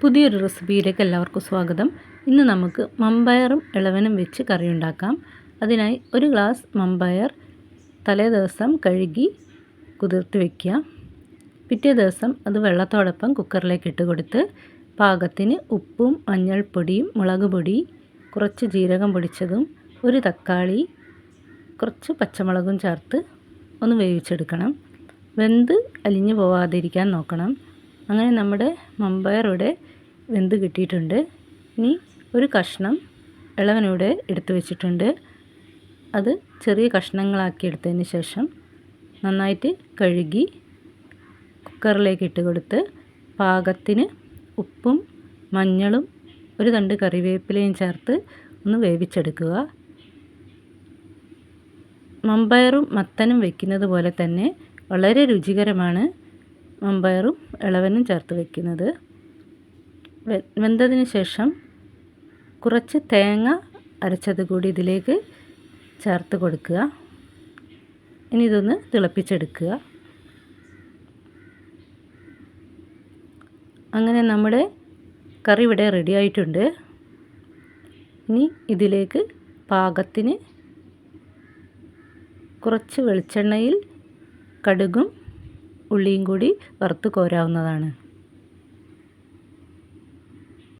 പുതിയൊരു റെസിപ്പിയിലേക്ക് എല്ലാവർക്കും സ്വാഗതം. ഇന്ന് നമുക്ക് മമ്പയറും ഇളവനും വെച്ച് കറി ഉണ്ടാക്കാം. അതിനായി ഒരു ഗ്ലാസ് മമ്പയർ തലേ ദിവസം കഴുകി കുതിർത്ത് വയ്ക്കുക. പിറ്റേ ദിവസം അത് വെള്ളത്തോടൊപ്പം കുക്കറിലേക്ക് ഇട്ട് കൊടുത്ത് പാകത്തിന് ഉപ്പും മഞ്ഞൾപ്പൊടിയും മുളക് പൊടി, കുറച്ച് ജീരകം പൊടിച്ചതും, ഒരു തക്കാളി, കുറച്ച് പച്ചമുളകും ചേർത്ത് ഒന്ന് വേവിച്ചെടുക്കണം. വെന്ത് അലിഞ്ഞു പോവാതിരിക്കാൻ നോക്കണം. അങ്ങനെ നമ്മുടെ മമ്പയർ ഇവിടെ വെന്ത് കിട്ടിയിട്ടുണ്ട്. ഇനി ഒരു കഷ്ണം ഇളവനൂടെ എടുത്തു വെച്ചിട്ടുണ്ട്. അത് ചെറിയ കഷ്ണങ്ങളാക്കി എടുത്തതിന് ശേഷം നന്നായിട്ട് കഴുകി കുക്കറിലേക്ക് ഇട്ട് കൊടുത്ത് പാകത്തിന് ഉപ്പും മഞ്ഞളും ഒരു തണ്ട് കറിവേപ്പിലയും ചേർത്ത് ഒന്ന് വേവിച്ചെടുക്കുക. മമ്പയറും മത്തനും വെക്കുന്നത് പോലെ തന്നെ വളരെ രുചികരമാണ് മമ്പയറും ഇളവനും ചേർത്ത് വെക്കുന്നത്. വെന്തതിന് ശേഷം കുറച്ച് തേങ്ങ അരച്ചത് കൂടി ഇതിലേക്ക് ചേർത്ത് കൊടുക്കുക. ഇനി ഇതൊന്ന് തിളപ്പിച്ചെടുക്കുക. അങ്ങനെ നമ്മുടെ കറി ഇവിടെ റെഡി ആയിട്ടുണ്ട്. ഇനി ഇതിലേക്ക് പാകത്തിന് കുറച്ച് വെളിച്ചെണ്ണയിൽ കടുകും ഉള്ളിയും കൂടി വറുത്ത് കോരാവുന്നതാണ്.